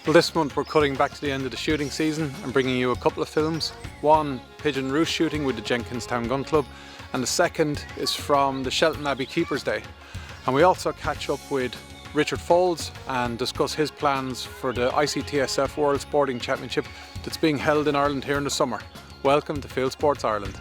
Well, this month we're cutting back to the end of the shooting season and bringing you a couple of films. One, Pigeon roost shooting with the Jenkinstown Gun Club, and the second is from the Shelton Abbey Keepers Day. And we also catch up with Richard Faulds and discuss his plans for the ICTSF World Sporting Championship that's being held in Ireland here in the summer. Welcome to Fieldsports Ireland.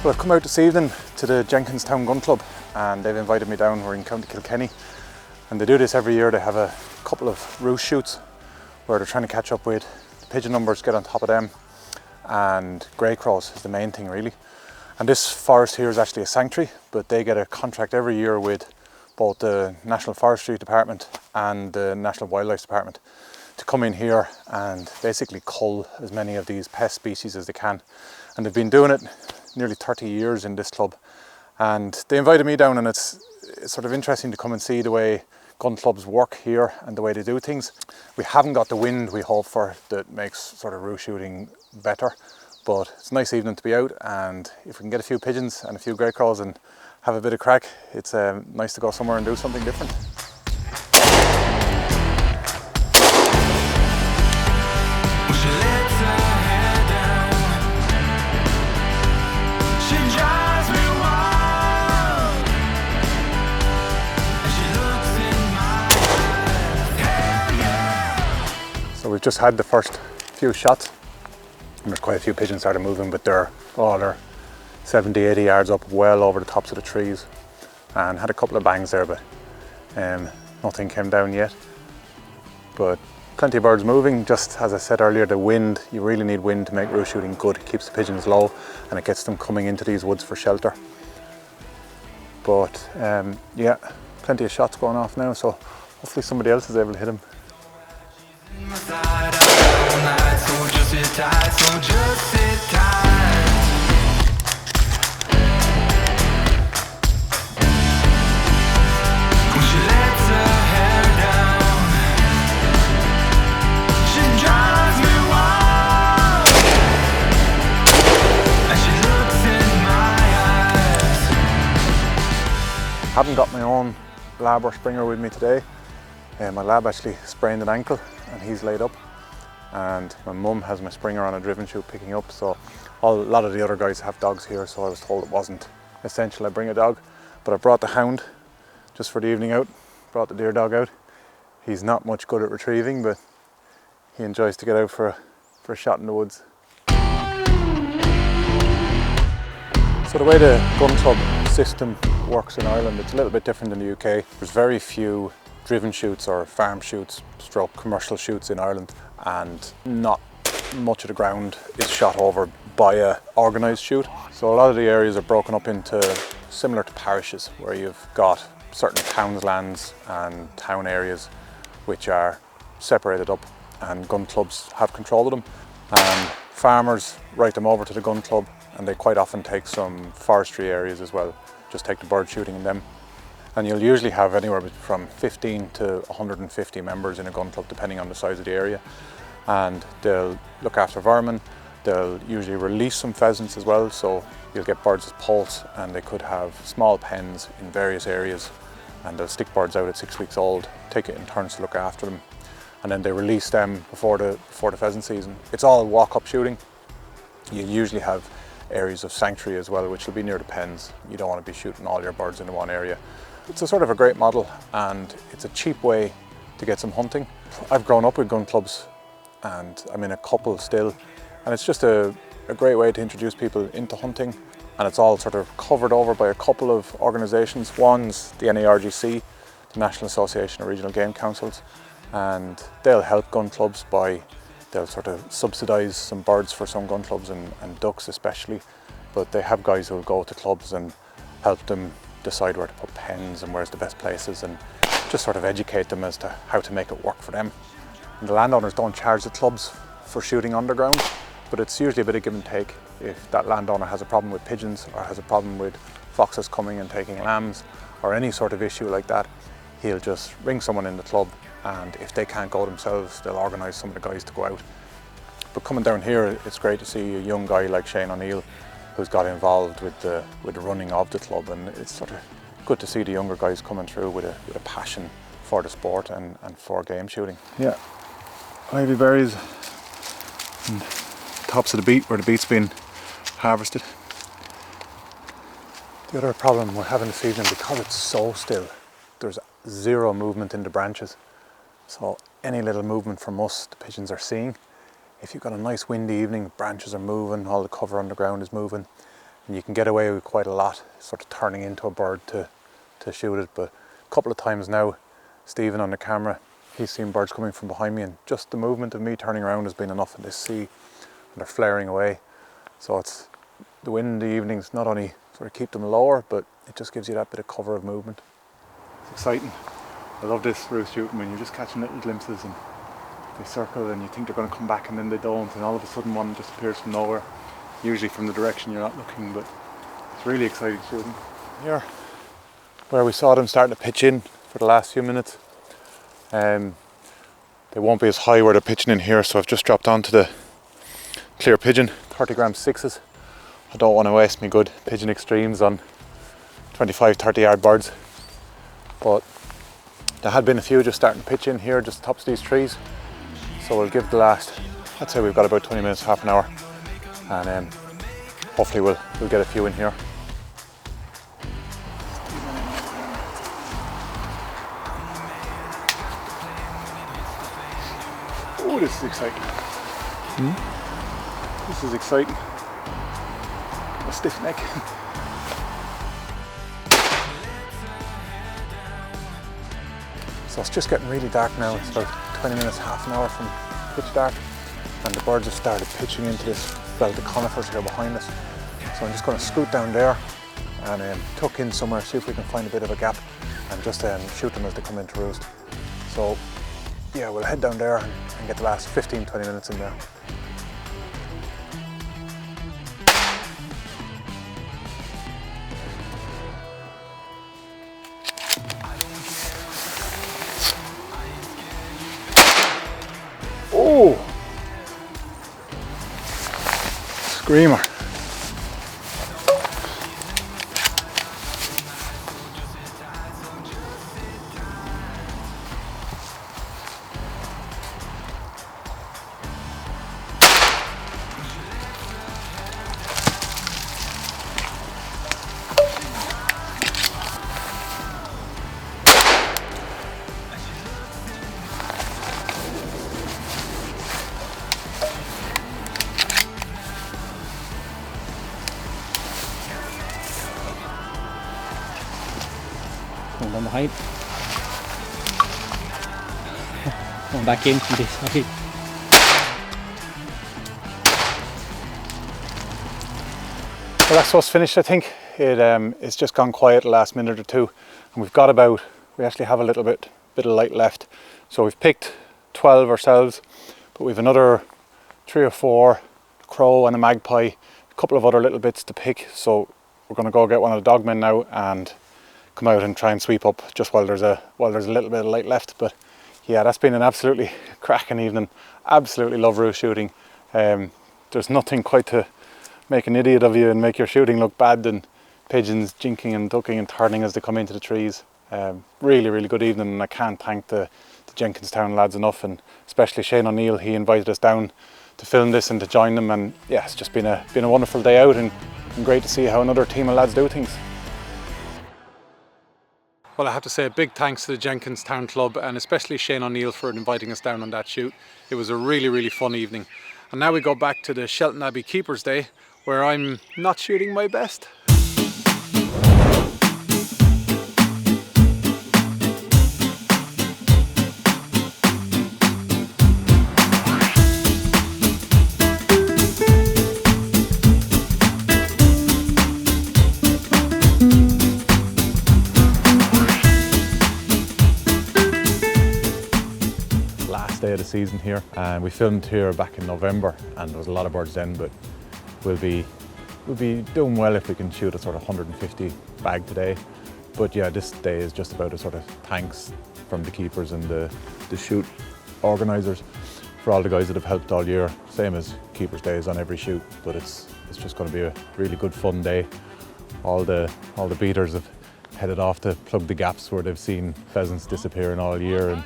Well, I've come out this evening to the Jenkinstown Gun Club and they've invited me down. We're in County Kilkenny and they do this every year. They have a couple of roost shoots where they're trying to catch up with the pigeon numbers, get on top of them, and grey crows is the main thing really. And this forest here is actually a sanctuary, but they get a contract every year with both the National Forestry Department and the National Wildlife Department to come in here and basically cull as many of these pest species as they can. And they've been doing it nearly 30 years in this club, and they invited me down, and it's sort of interesting to come and see the way gun clubs work here and the way they do things. We haven't got the wind we hope for that makes sort of roost shooting better, but it's a nice evening to be out, and if we can get a few pigeons and a few grey crows and have a bit of crack, it's nice to go somewhere and do something different. So we've just had the first few shots and there's quite a few pigeons started moving, but they're 70, 80 yards up, well over the tops of the trees, and had a couple of bangs there, but nothing came down yet. But plenty of birds moving. Just as I said earlier, the wind, you really need wind to make roost shooting good. It keeps the pigeons low and it gets them coming into these woods for shelter. But yeah, plenty of shots going off now, so hopefully somebody else is able to hit them. Haven't got my own lab or springer with me today. My lab actually sprained an ankle and he's laid up, and my mum has my springer on a driven shoot picking up, so a lot of the other guys have dogs here, so I was told it wasn't essential I bring a dog. But I brought the hound just for the evening out, brought the deer dog out. He's not much good at retrieving, but he enjoys to get out for a shot in the woods. So the way the gun club system works in Ireland, it's a little bit different in the UK. There's very few driven shoots or farm shoots, stroke commercial shoots in Ireland, and not much of the ground is shot over by a organised shoot. So a lot of the areas are broken up into similar to parishes, where you've got certain townslands and town areas which are separated up, and gun clubs have control of them. And farmers write them over to the gun club, and they quite often take some forestry areas as well, just take the bird shooting in them. And you'll usually have anywhere from 15 to 150 members in a gun club, depending on the size of the area. And they'll look after vermin. They'll usually release some pheasants as well, so you'll get birds as poults, and they could have small pens in various areas, and they'll stick birds out at 6 weeks old, take it in turns to look after them, and then they release them before the pheasant season. It's all walk-up shooting. You usually have areas of sanctuary as well, which will be near the pens. You don't want to be shooting all your birds into one area. It's a sort of a great model, and it's a cheap way to get some hunting. I've grown up with gun clubs and I'm in a couple still, and it's just a great way to introduce people into hunting, and it's all sort of covered over by a couple of organisations. One's the NARGC, the National Association of Regional Game Councils, and they'll help gun clubs they'll sort of subsidise some birds for some gun clubs and ducks especially, but they have guys who will go to clubs and help them decide where to put pens and where's the best places, and just sort of educate them as to how to make it work for them. And the landowners don't charge the clubs for shooting underground, but it's usually a bit of give and take. If that landowner has a problem with pigeons or has a problem with foxes coming and taking lambs or any sort of issue like that, he'll just ring someone in the club, and if they can't go themselves, they'll organise some of the guys to go out. But coming down here, it's great to see a young guy like Shane O'Neill who's got involved with the running of the club, and it's sort of good to see the younger guys coming through with a passion for the sport and for game shooting. Yeah, ivy berries and tops of the beet where the beet's been harvested. The other problem we're having this evening, because it's so still, there's zero movement in the branches. So any little movement from us, the pigeons are seeing. If you've got a nice windy evening, branches are moving, all the cover on the ground is moving, and you can get away with quite a lot, sort of turning into a bird to shoot it. But a couple of times now, Stephen on the camera, he's seen birds coming from behind me, and just the movement of me turning around has been enough in this sea, and they're flaring away. So it's the windy evenings not only sort of keep them lower, but it just gives you that bit of cover of movement. It's exciting. I love this roost shooting when you're just catching little glimpses and they circle and you think they're going to come back and then they don't, and all of a sudden one just appears from nowhere, usually from the direction you're not looking, but it's really exciting shooting. Here, where we saw them starting to pitch in for the last few minutes, they won't be as high where they're pitching in here, so I've just dropped onto the clear pigeon, 30 gram sixes. I don't want to waste my good pigeon extremes on 25-30 yard birds, but there had been a few just starting to pitch in here, just tops of these trees. So we'll give the last, I'd say we've got about 20 minutes, half an hour, and hopefully we'll get a few in here. Oh, this is exciting. This is exciting. A stiff neck. So it's just getting really dark now. It's about 20 minutes, half an hour from pitch dark, and the birds have started pitching into this belt of conifers here behind us. So I'm just going to scoot down there and tuck in somewhere, see if we can find a bit of a gap, and just shoot them as they come into roost. So yeah, we'll head down there and get the last 15-20 minutes in there. Oh! Screamer. On behind. Going back in from this side. Well, that's us finished, I think. It's just gone quiet the last minute or two, and we actually have a little bit of light left. So we've picked 12 ourselves, but we've another 3 or 4, a crow and a magpie, a couple of other little bits to pick. So we're going to go get one of the dogmen now and come out and try and sweep up just while there's a little bit of light left. But yeah, that's been an absolutely cracking evening. Absolutely love roost shooting. There's nothing quite to make an idiot of you and make your shooting look bad than pigeons jinking and ducking and turning as they come into the trees. Really good evening, and I can't thank the Jenkinstown lads enough, and especially Shane O'Neill. He invited us down film this and to join them, and yeah, it's just been a wonderful day out and great to see how another team of lads do things. Well, I have to say a big thanks to the Jenkinstown Club and especially Shane O'Neill for inviting us down on that shoot. It was a really fun evening. And now we go back to the Shelton Abbey Keepers Day, where I'm not shooting my best. Day of the season here, and we filmed here back in November, and there was a lot of birds then, but we'll be doing well if we can shoot a sort of 150 bag today. But yeah, this day is just about a sort of thanks from the keepers and the shoot organisers for all the guys that have helped all year, same as Keepers Days on every shoot, but it's just going to be a really good fun day. All the beaters have headed off to plug the gaps where they've seen pheasants disappearing all year, and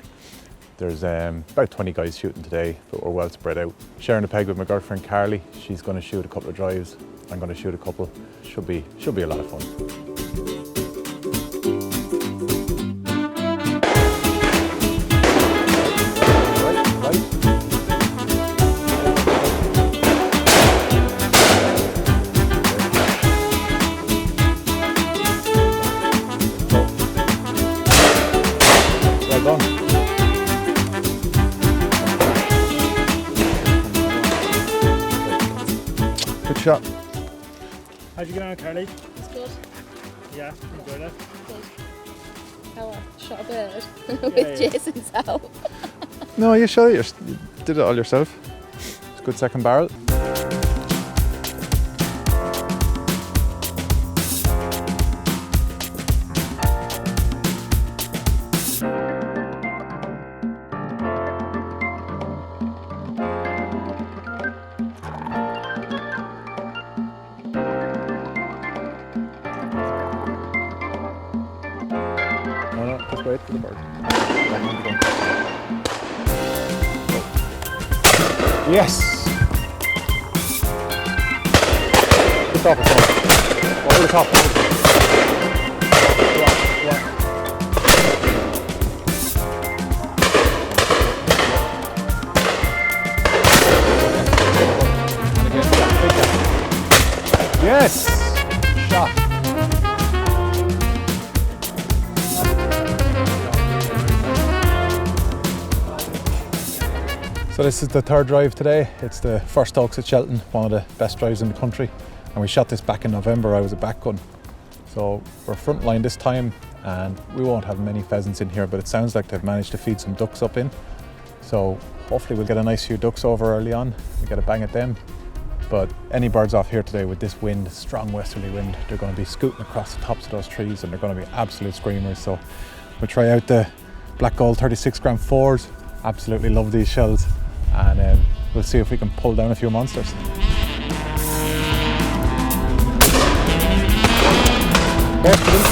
there's about 20 guys shooting today, but we're well spread out. Sharing a peg with my girlfriend Carly. She's going to shoot a couple of drives. I'm going to shoot a couple. Should be a lot of fun. Well done. Good shot. How'd you get on, Carly? It's good. Yeah, enjoyed it. Good. How I shot a bird Yeah, with Jason's help. No, you shot it. You did it all yourself. It's a good second barrel. No, just wait for the bird. Yes! Good top, over the top. Yes! Shot. So this is the third drive today. It's the first Oaks at Shelton, one of the best drives in the country. And we shot this back in November. I was a back gun. So we're front line this time, and we won't have many pheasants in here, but it sounds like they've managed to feed some ducks up in. So hopefully we'll get a nice few ducks over early on. We get a bang at them. But any birds off here today with this wind, strong westerly wind, they're going to be scooting across the tops of those trees, and they're going to be absolute screamers. So we'll try out the Black Gold 36 gram 4s. Absolutely love these shells. And we'll see if we can pull down a few monsters. There we go.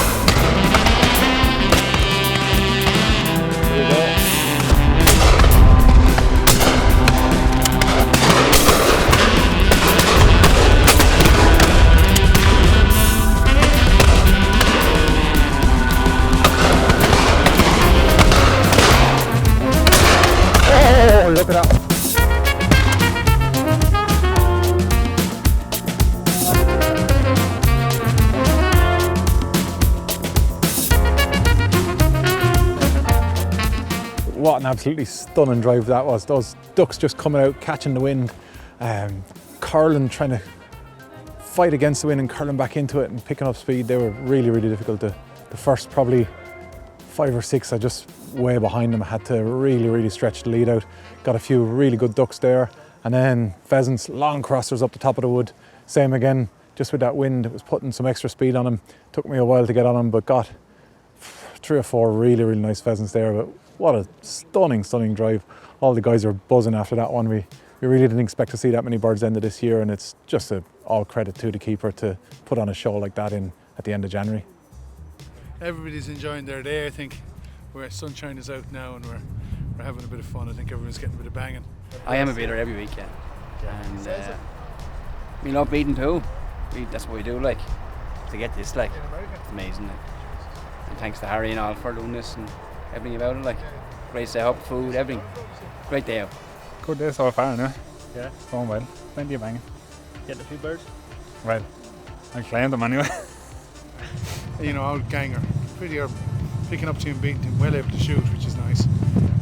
Oh, look at that. What an absolutely stunning drive that was. Those ducks just coming out, catching the wind, curling, trying to fight against the wind and curling back into it and picking up speed. They were really difficult. The first probably 5 or 6, I just way behind them. I had to really stretch the lead out. Got a few really good ducks there. And then pheasants, long crossers up the top of the wood. Same again, just with that wind, it was putting some extra speed on them. Took me a while to get on them, but got 3 or 4 really nice pheasants there. But what a stunning drive. All the guys are buzzing after that one. We really didn't expect to see that many birds end of this year, and it's just all credit to the keeper to put on a show like that at the end of January. Everybody's enjoying their day, I think. Where sunshine is out now and we're having a bit of fun. I think everyone's getting a bit of banging. I am a beater every week, yeah. And we love beating too. That's what we do, like, to get this, like, it's amazing. Like. And thanks to Harry and all for doing this and everything about it, like, great setup, food, everything. Great day out. Good day so far, no? Yeah. Going well. Plenty of banging. Getting a few birds? Well, I claimed them anyway. You know, old ganger. Pretty are picking up to him, beating him, well able to shoot, which is nice.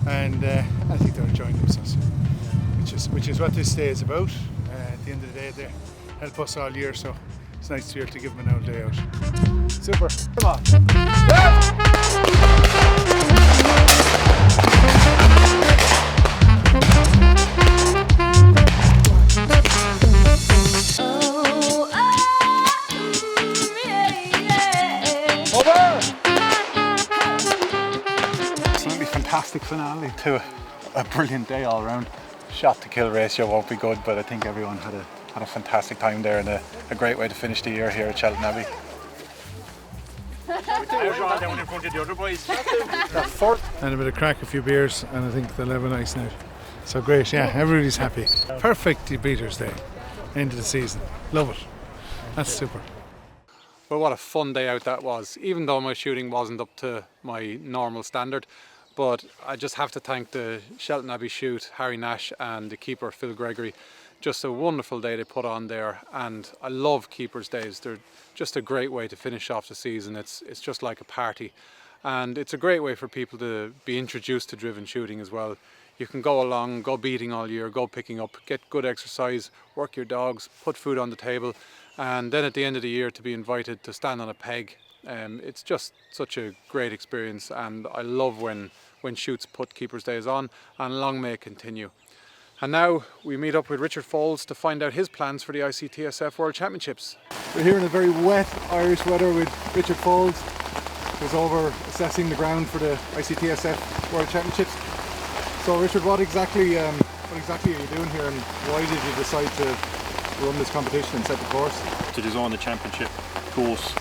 And I think they're enjoying themselves, which is what this day is about. At the end of the day, they help us all year, so it's nice to be able to give them an old day out. Super. Come on. Absolutely fantastic finale to a brilliant day all around. Shot to kill ratio won't be good, but I think everyone had a fantastic time there and a great way to finish the year here at Shelton Abbey. And a bit of crack, a few beers, and I think they'll have a nice night. So great, yeah, everybody's happy. Perfect Beaters Day, end of the season. Love it. That's super. Well, what a fun day out that was, even though my shooting wasn't up to my normal standard. But I just have to thank the Shelton Abbey Shoot, Harry Nash, and the keeper, Phil Gregory. Just a wonderful day they put on there, and I love Keepers Days. They're just a great way to finish off the season. It's just like a party, and it's a great way for people to be introduced to driven shooting as well. You can go along, go beating all year, go picking up, get good exercise, work your dogs, put food on the table, and then at the end of the year to be invited to stand on a peg. It's just such a great experience, and I love when shoots put Keepers Days on, and long may it continue. And now we meet up with Richard Faulds to find out his plans for the ICTSF World Championships. We're here in a very wet Irish weather with Richard Faulds, who's over assessing the ground for the ICTSF World Championships. So Richard, what exactly are you doing here, and why did you decide to run this competition and set the course? To design the championship course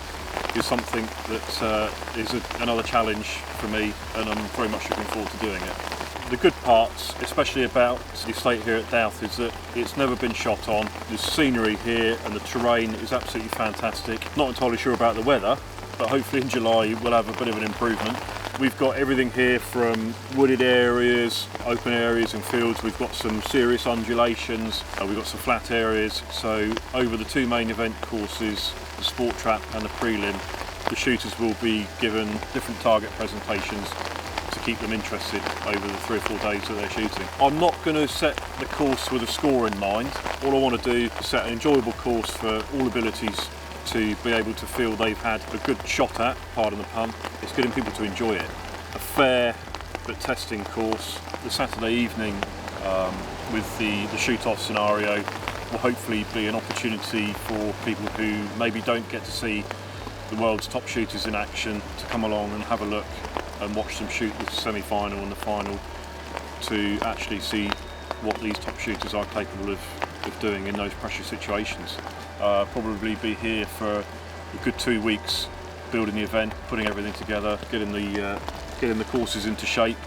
is something that is another challenge for me, and I'm very much looking forward to doing it. The good parts, especially about the estate here at Douth, is that it's never been shot on. The scenery here and the terrain is absolutely fantastic. Not entirely sure about the weather, but hopefully in July we'll have a bit of an improvement. We've got everything here from wooded areas, open areas and fields. We've got some serious undulations, we've got some flat areas. So over the two main event courses, the sport trap and the prelim, the shooters will be given different target presentations to keep them interested over the 3 or 4 days that they're shooting. I'm not going to set the course with a score in mind. All I want to do is set an enjoyable course for all abilities to be able to feel they've had a good shot at, pardon the pun. It's getting people to enjoy it. A fair but testing course. The Saturday evening with the shoot-off scenario will hopefully be an opportunity for people who maybe don't get to see the world's top shooters in action to come along and have a look and watch them shoot the semi-final and the final, to actually see what these top shooters are capable of doing in those pressure situations. Probably be here for a good 2 weeks, building the event, putting everything together, getting the courses into shape.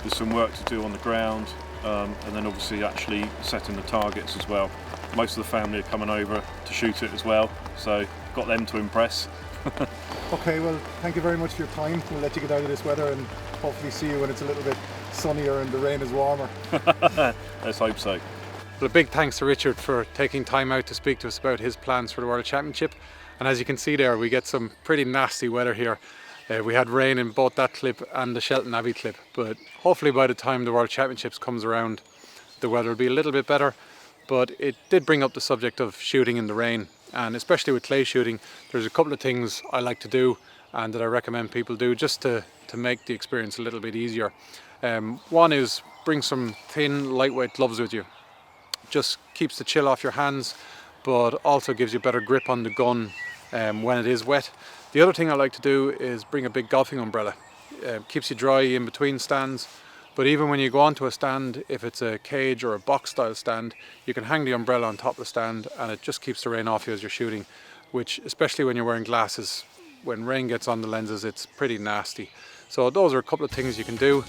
There's some work to do on the ground, and then obviously actually setting the targets as well. Most of the family are coming over to shoot it as well, so got them to impress. Okay, well, thank you very much for your time. We'll let you get out of this weather and hopefully see you when it's a little bit sunnier and the rain is warmer. Let's hope so. Well, a big thanks to Richard for taking time out to speak to us about his plans for the World Championship. And as you can see there, we get some pretty nasty weather here. We had rain in both that clip and the Shelton Abbey clip, but hopefully by the time the World Championships comes around, the weather will be a little bit better. But it did bring up the subject of shooting in the rain, and especially with clay shooting, there's a couple of things I like to do and that I recommend people do just to make the experience a little bit easier. One is bring some thin, lightweight gloves with you. Just keeps the chill off your hands, but also gives you better grip on the gun when it is wet. The other thing I like to do is bring a big golfing umbrella. Keeps you dry in between stands, but even when you go onto a stand, if it's a cage or a box style stand, you can hang the umbrella on top of the stand and it just keeps the rain off you as you're shooting, which, especially when you're wearing glasses, when rain gets on the lenses, it's pretty nasty. So those are a couple of things you can do.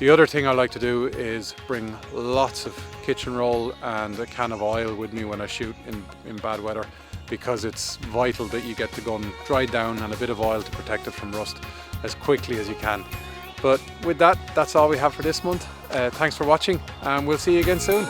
The other thing I like to do is bring lots of kitchen roll and a can of oil with me when I shoot in bad weather, because it's vital that you get the gun dried down and a bit of oil to protect it from rust as quickly as you can. But with that, that's all we have for this month. Thanks for watching, and we'll see you again soon.